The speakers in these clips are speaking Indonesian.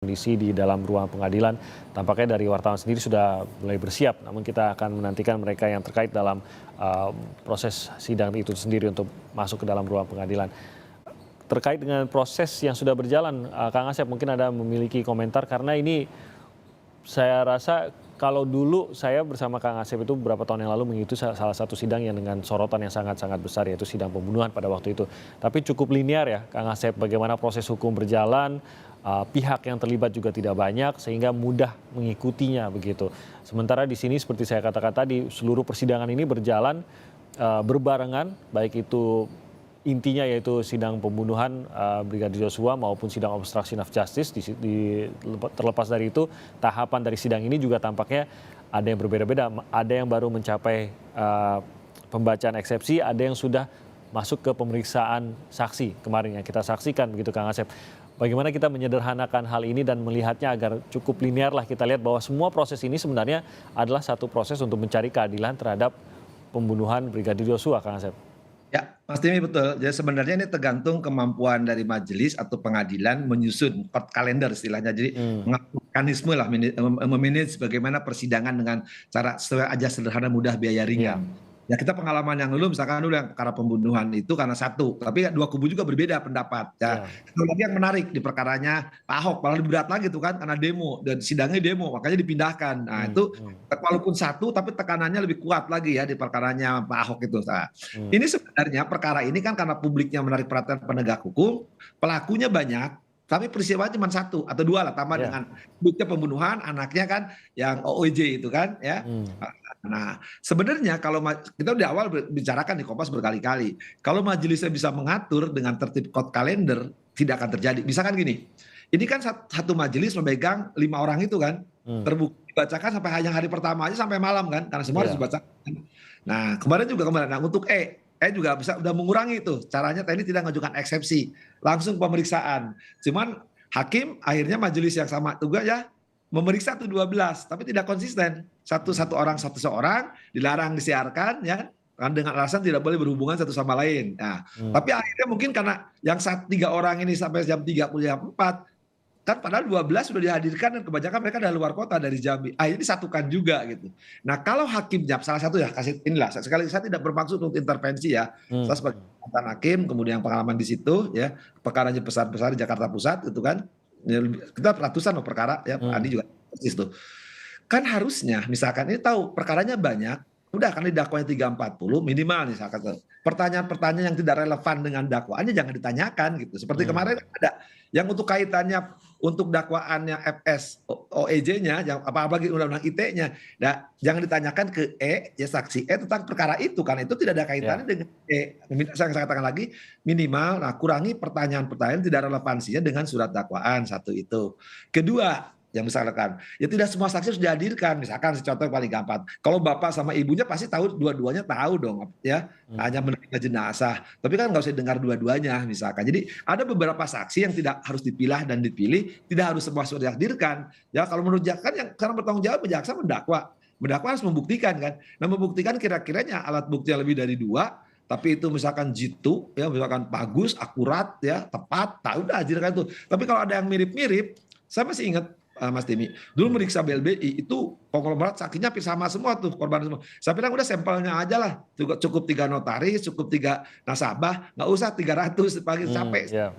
kondisi di dalam ruang pengadilan. Tampaknya dari wartawan sendiri sudah mulai bersiap, namun kita akan menantikan mereka yang terkait dalam proses sidang itu sendiri untuk masuk ke dalam ruang pengadilan. Terkait dengan proses yang sudah berjalan, Kang Asep mungkin ada memiliki komentar karena ini saya rasa kalau dulu saya bersama Kang Asep itu beberapa tahun yang lalu mengikuti salah satu sidang yang dengan sorotan yang sangat-sangat besar, yaitu sidang pembunuhan pada waktu itu. Tapi cukup linear ya Kang Asep, bagaimana proses hukum berjalan, pihak yang terlibat juga tidak banyak sehingga mudah mengikutinya begitu. Sementara di sini seperti saya katakan tadi, seluruh persidangan ini berjalan berbarengan, baik itu intinya yaitu sidang pembunuhan Brigadir Joshua maupun sidang obstruction of justice. Terlepas dari itu, tahapan dari sidang ini juga tampaknya ada yang berbeda-beda. Ada yang baru mencapai pembacaan eksepsi, ada yang sudah masuk ke pemeriksaan saksi kemarin yang kita saksikan begitu Kang Asep. Bagaimana kita menyederhanakan hal ini dan melihatnya agar cukup linear lah, kita lihat bahwa semua proses ini sebenarnya adalah satu proses untuk mencari keadilan terhadap pembunuhan Brigadir Joshua, Kang Asep. Ya, Mas Timi betul. Jadi sebenarnya ini tergantung kemampuan dari majelis atau pengadilan menyusun court calendar istilahnya. Jadi mekanisme lah, memanage bagaimana persidangan dengan cara aja sederhana, mudah, biaya ringan. Ya kita pengalaman yang dulu misalkan dulu yang perkara pembunuhan itu karena satu, tapi dua kubu juga berbeda pendapat. Ya. Itu lagi yang menarik di perkaranya Pak Ahok, malah lebih berat lagi itu kan karena demo dan sidangnya demo, makanya dipindahkan. Nah itu walaupun satu tapi tekanannya lebih kuat lagi ya di perkaranya Pak Ahok itu. Nah, ini sebenarnya perkara ini kan karena publiknya menarik perhatian penegak hukum, pelakunya banyak. Tapi peristiwanya cuma satu atau dua lah, tambah dengan bukti pembunuhan anaknya kan yang OOJ itu kan ya. Nah sebenarnya kalau kita di awal bicarakan di Kompas berkali-kali, kalau majelisnya bisa mengatur dengan tertib court calendar tidak akan terjadi. Misalkan gini, ini kan satu majelis memegang 5 orang itu kan, terbukti dibacakan sampai hanya hari pertama aja sampai malam kan, karena semua harus dibacakan. Nah kemarin untuk juga udah mengurangi itu caranya. TNI tidak mengajukan eksepsi, langsung pemeriksaan. Cuman hakim akhirnya majelis yang sama juga ya memeriksa tuh 12, tapi tidak konsisten. Satu orang satu seorang dilarang disiarkan ya, kan dengan alasan tidak boleh berhubungan satu sama lain. Nah, tapi akhirnya mungkin karena yang 3 orang ini sampai jam 3 jam 4 kan padahal 12 sudah dihadirkan dan kebanyakan mereka dari luar kota dari Jambi. Akhirnya disatukan juga gitu. Nah, kalau hakimnya salah satu ya kasih inilah sekali saya tidak bermaksud untuk intervensi ya. Saya sebagai mantan hakim kemudian pengalaman di situ ya, perkaranya besar-besar di Jakarta Pusat itu kan. Ya, kita ratusan loh perkara ya, Pak Adi juga persis tuh. Kan harusnya misalkan ini tahu perkaranya banyak, udah kan dakwanya 340 minimal misalkan tuh. Pertanyaan-pertanyaan yang tidak relevan dengan dakwaannya jangan ditanyakan gitu. Seperti kemarin ada yang untuk kaitannya untuk dakwaannya FS OEJ-nya yang apa-apa undang-undang ITE-nya. Nah, jangan ditanyakan ke ya saksi tentang perkara itu karena itu tidak ada kaitannya dengan saya katakan lagi minimal kurangi pertanyaan-pertanyaan tidak relevansinya dengan surat dakwaan, satu itu. Kedua, yang misalkan ya tidak semua saksi harus dihadirkan. Misalkan contoh yang paling gampang, kalau bapak sama ibunya pasti tahu, dua-duanya tahu dong ya, hanya menerima jenazah, tapi kan nggak usah dengar dua-duanya misalkan. Jadi ada beberapa saksi yang tidak harus dipilah dan dipilih, tidak harus semua sudah dihadirkan ya. Kalau menurut jaksa yang sekarang bertanggung jawab, jaksa mendakwa harus membuktikan kan. Nah, membuktikan kira-kiranya alat bukti yang lebih dari 2, tapi itu misalkan jitu ya, misalkan bagus, akurat ya, tepat, tak udah hadirkan itu. Tapi kalau ada yang mirip-mirip, saya masih ingat Mas Timi, dulu meriksa BLBI itu konglomerat saksinya sama semua tuh, korban semua. Saya bilang udah sampelnya aja lah, cukup 3 notaris, cukup 3 nasabah, nggak usah 300 pagi capek.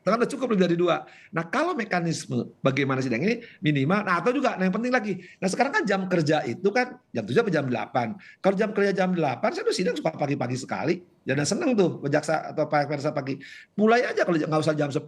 Karena udah cukup lebih dari 2. Nah kalau mekanisme bagaimana sidang ini minimal, nah atau juga, nah yang penting lagi, nah sekarang kan jam kerja itu kan jam 7 sampai jam 8. Kalau jam kerja jam 8, saya tuh sidang suka pagi-pagi sekali. Jangan seneng tuh jaksa atau Pak Persa pagi. Mulai aja kalau nggak usah jam 10.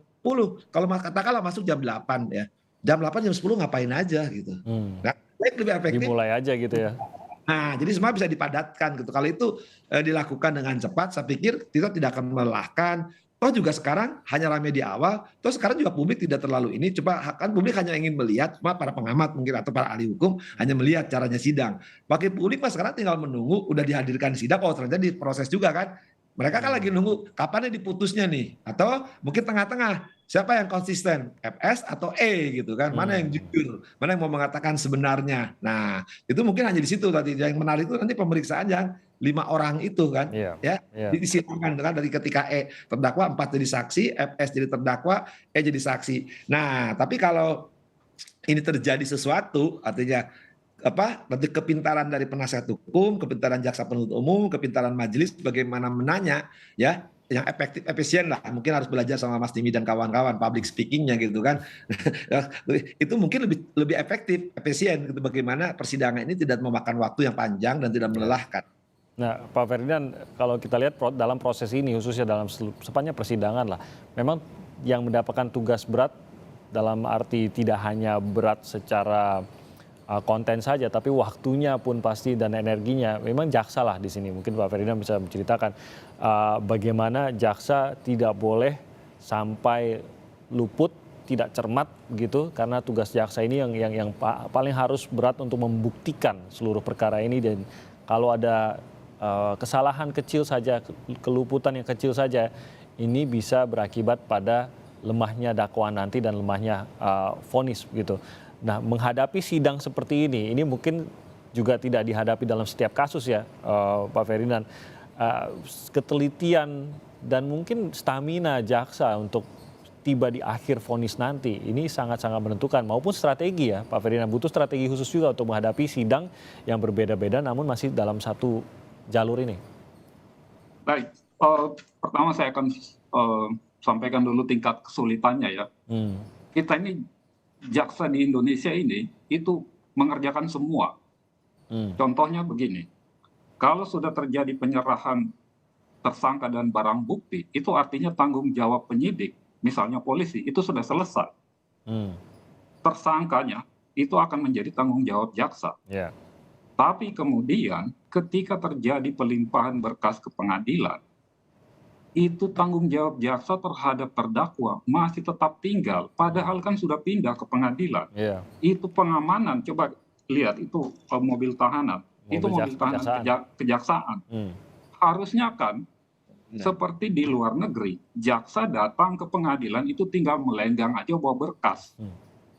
Kalau katakanlah masuk jam 8 ya. Jam 8, jam 10 ngapain aja gitu. Nah, lebih efektif. Dimulai aja gitu ya. Nah, jadi semua bisa dipadatkan gitu. Kalau itu dilakukan dengan cepat, saya pikir kita tidak akan melelahkan. Toh juga sekarang hanya rame di awal, toh sekarang juga publik tidak terlalu ini. Coba kan publik hanya ingin melihat, cuma para pengamat mungkin atau para ahli hukum hanya melihat caranya sidang. Bagi publik mas sekarang tinggal menunggu, udah dihadirkan sidang, ternyata diproses juga kan. Mereka kan lagi nunggu kapan diputusnya nih, atau mungkin tengah-tengah. Siapa yang konsisten, FS atau E gitu kan? Mana yang jujur, mana yang mau mengatakan sebenarnya. Nah, itu mungkin hanya di situ tadi. Yang menarik itu nanti pemeriksaan yang 5 orang itu kan, Iya, ya iya. disidangkan kan dari ketika terdakwa, 4 jadi saksi, FS jadi terdakwa, jadi saksi. Nah, tapi kalau ini terjadi sesuatu, artinya apa? Nanti kepintaran dari penasihat hukum, kepintaran jaksa penuntut umum, kepintaran majelis bagaimana menanya, ya, yang efektif, efisien lah. Mungkin harus belajar sama Mas Timi dan kawan-kawan public speakingnya gitu kan. Itu mungkin lebih lebih efektif, efisien gitu. Bagaimana persidangan ini tidak memakan waktu yang panjang dan tidak Ya. melelahkan. Nah, Pak Ferdinand, kalau kita lihat dalam proses ini, khususnya dalam sepanjang persidangan lah, memang yang mendapatkan tugas berat dalam arti tidak hanya berat secara konten saja, tapi waktunya pun pasti dan energinya, memang jaksa lah di sini. Mungkin Pak Ferdinand bisa menceritakan bagaimana jaksa tidak boleh sampai luput, tidak cermat gitu, karena tugas jaksa ini yang paling harus berat untuk membuktikan seluruh perkara ini, dan kalau ada kesalahan kecil saja, keluputan yang kecil saja, ini bisa berakibat pada lemahnya dakwaan nanti dan lemahnya vonis gitu. Nah, menghadapi sidang seperti ini mungkin juga tidak dihadapi dalam setiap kasus ya, Pak Ferdinand. Ketelitian dan mungkin stamina jaksa untuk tiba di akhir vonis nanti, ini sangat-sangat menentukan, maupun strategi ya, Pak Ferdinand, butuh strategi khusus juga untuk menghadapi sidang yang berbeda-beda namun masih dalam satu jalur ini. Baik, pertama saya akan sampaikan dulu tingkat kesulitannya ya. Kita ini jaksa di Indonesia ini itu mengerjakan semua. Contohnya begini, kalau sudah terjadi penyerahan tersangka dan barang bukti, itu artinya tanggung jawab penyidik, misalnya polisi, itu sudah selesai. Tersangkanya itu akan menjadi tanggung jawab jaksa. Yeah. Tapi kemudian ketika terjadi pelimpahan berkas ke pengadilan, itu tanggung jawab jaksa terhadap terdakwa masih tetap tinggal, padahal kan sudah pindah ke pengadilan. Yeah. Itu pengamanan, coba lihat itu mobil tahanan, itu mobil tahanan kejaksaan. Harusnya kan seperti di luar negeri, jaksa datang ke pengadilan itu tinggal melenggang aja bawa berkas.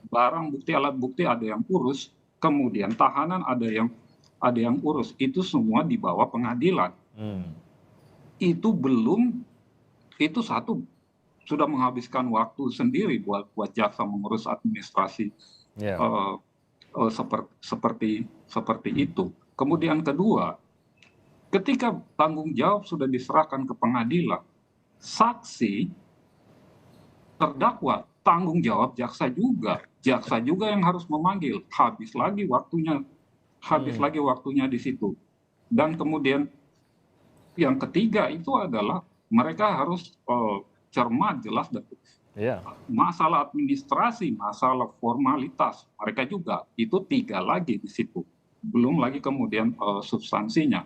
Barang bukti, alat bukti ada yang urus, kemudian tahanan ada yang urus, itu semua di bawah pengadilan. Itu satu sudah menghabiskan waktu sendiri buat jaksa mengurus administrasi. Seperti itu. Kemudian kedua, ketika tanggung jawab sudah diserahkan ke pengadilan, saksi, terdakwa, tanggung jawab jaksa juga yang harus memanggil, habis lagi waktunya di situ. Dan kemudian yang ketiga itu adalah mereka harus cermat, jelas, dan masalah administrasi, masalah formalitas, mereka juga itu 3 lagi di situ. Belum lagi kemudian substansinya.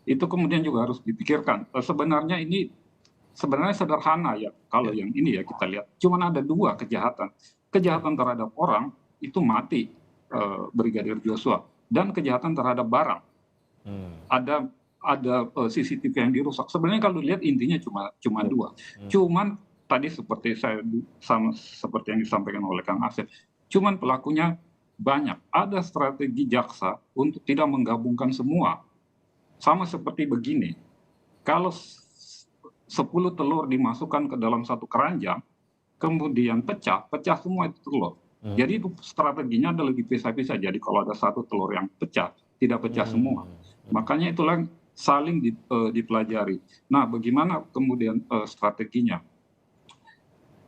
Itu kemudian juga harus dipikirkan. Sebenarnya sederhana ya, kalau yang ini ya kita lihat. Cuman ada 2 kejahatan. Kejahatan terhadap orang itu mati, Brigadir Joshua, dan kejahatan terhadap barang. Ada CCTV yang dirusak. Sebenarnya kalau lihat intinya cuma 2. Cuman tadi seperti yang disampaikan oleh Kang Asep, cuman pelakunya banyak. Ada strategi jaksa untuk tidak menggabungkan semua. Sama seperti begini, kalau 10 telur dimasukkan ke dalam satu keranjang, kemudian pecah semua itu telur. Jadi itu strateginya adalah dipisah-pisah. Jadi kalau ada 1 telur yang pecah, tidak pecah semua. Makanya itulah saling dipelajari. Nah, bagaimana kemudian strateginya?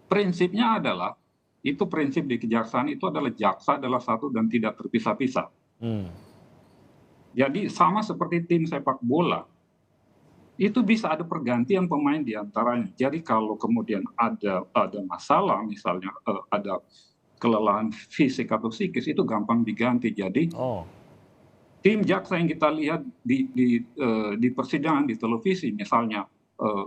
Prinsipnya adalah, itu prinsip di kejaksaan itu adalah jaksa adalah satu dan tidak terpisah-pisah. Jadi sama seperti tim sepak bola, itu bisa ada pergantian pemain di antaranya. Jadi kalau kemudian ada masalah, misalnya ada kelelahan fisik atau psikis, itu gampang diganti. Jadi tim jaksa yang kita lihat di persidangan di televisi, misalnya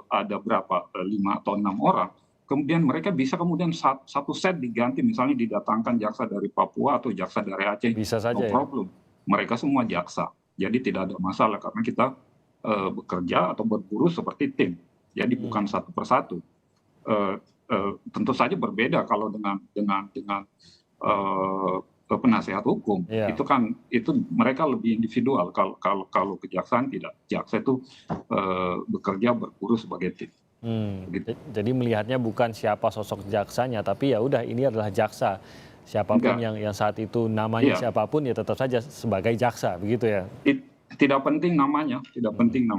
ada berapa, 5 atau 6 orang, kemudian mereka bisa kemudian satu set diganti, misalnya didatangkan jaksa dari Papua atau jaksa dari Aceh, bisa saja, no problem. Mereka semua jaksa, jadi tidak ada masalah karena kita bekerja atau berburu seperti tim, jadi bukan satu persatu. Tentu saja berbeda kalau dengan penasihat hukum. Iya. Itu mereka lebih individual. Kalau kejaksaan tidak, jaksa itu bekerja berguru sebagai tim. Gitu. Jadi melihatnya bukan siapa sosok jaksanya, tapi ya udah ini adalah jaksa. Siapapun yang saat itu namanya siapapun ya tetap saja sebagai jaksa, begitu ya. Tidak penting namanya, tidak penting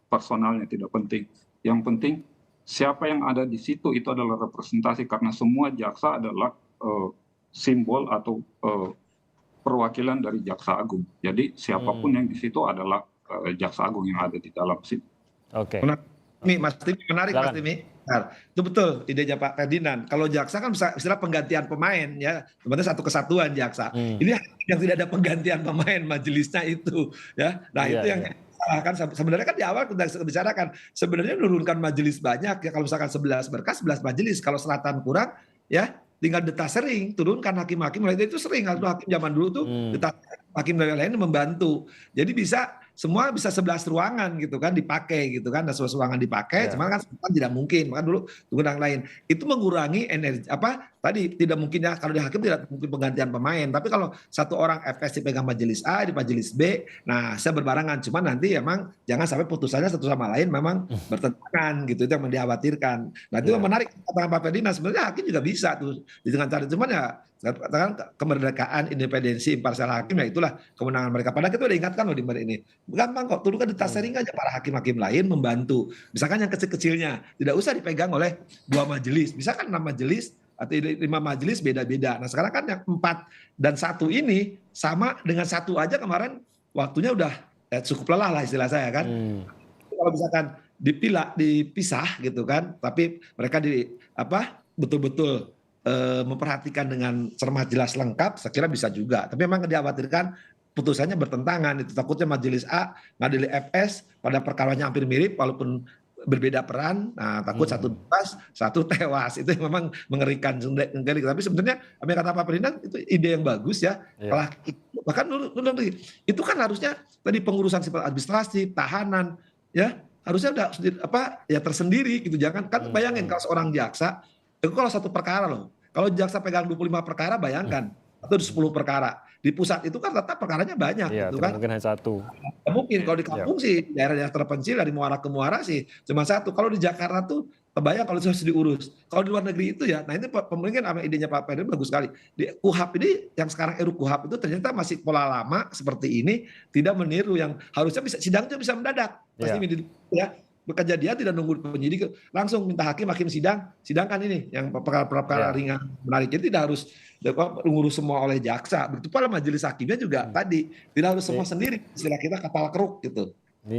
personalnya, tidak penting. Yang penting siapa yang ada di situ itu adalah representasi, karena semua jaksa adalah simbol atau perwakilan dari Jaksa Agung. Jadi siapapun yang di situ adalah Jaksa Agung yang ada di dalam situ. Oke. Mas Timi, menarik Mas Timi. Nah, itu betul idenya Pak Ferdinand. Kalau jaksa kan bisa istilah penggantian pemain ya, sebenarnya satu kesatuan jaksa. Ini yang tidak ada penggantian pemain, majelisnya itu ya. Nah itu yang kan sebenarnya kan di awal kita bicarakan sebenarnya menurunkan majelis banyak ya, kalau misalkan 11 berkas 11 majelis, kalau selatan kurang ya tinggal detasering, turunkan hakim-hakim lain, itu sering hakim zaman dulu tuh hakim dari lain membantu. Jadi semua bisa 11 ruangan gitu kan dipakai gitu kan, dan 11 ruangan dipakai, cuman kan tidak mungkin, maka dulu tunggu yang lain. Itu mengurangi energi tadi tidak mungkin ya, kalau di hakim tidak mungkin penggantian pemain, tapi kalau satu orang FS dipegang majelis A di majelis B, nah saya berbarengan, cuman nanti emang jangan sampai putusannya satu sama lain memang bertentangan gitu, itu yang dikhawatirkan. Nah itu yang menarik kata Pak Ferdinand, sebenarnya hakim juga bisa tuh dengan cara, cuman ya katakan kemerdekaan, independensi, imparsial hakim, ya itulah kewenangan mereka. Padahal kita udah ingatkan loh di menit ini. Gampang kok, turunkan detasering aja para hakim-hakim lain membantu. Misalkan yang kecil-kecilnya, tidak usah dipegang oleh 2 majelis. Misalkan 6 majelis atau 5 majelis beda-beda. Nah sekarang kan yang 4 dan 1 ini sama dengan 1 aja kemarin waktunya udah cukup lelah lah istilah saya kan. Kalau misalkan dipisah gitu kan, tapi mereka betul-betul memperhatikan dengan cermat jelas lengkap, saya kira bisa juga. Tapi memang dikhawatirkan putusannya bertentangan, itu takutnya majelis A ngadili FS pada perkaranya hampir mirip walaupun berbeda peran, nah takut satu bebas, satu tewas, itu yang memang mengerikan. Tapi sebenarnya apa yang kata Pak Ferdinand itu ide yang bagus ya. Bahkan itu kan harusnya tadi pengurusan sifat administrasi, tahanan, ya harusnya udah tersendiri gitu. Jangan kan bayangin kalau seorang jaksa itu kalau satu perkara loh. Kalau jaksa pegang 25 perkara, bayangkan, atau 10 perkara. Di pusat itu kan tetap perkaranya banyak. Iya, gitu kan. mungkin hanya 1. Mungkin kalau di kampung sih, daerah-daerah terpencil dari muara ke muara sih cuma 1. Kalau di Jakarta tuh, kebayang kalau harus diurus. Kalau di luar negeri itu ya, nah ini pemerintah apa idenya Pak Ferdinand bagus sekali. Di KUHAP ini, yang sekarang RUU KUHAP itu ternyata masih pola lama seperti ini, tidak meniru yang harusnya sidangnya bisa mendadak. Pasti ya. Kejadian tidak nunggu penyidik, langsung minta hakim sidangkan ini yang perkara ringan menarik. Jadi tidak harus ngurus semua oleh jaksa. Begitu pula majelis hakimnya juga tadi tidak harus semua sendiri, istilah kita kapal keruk gitu.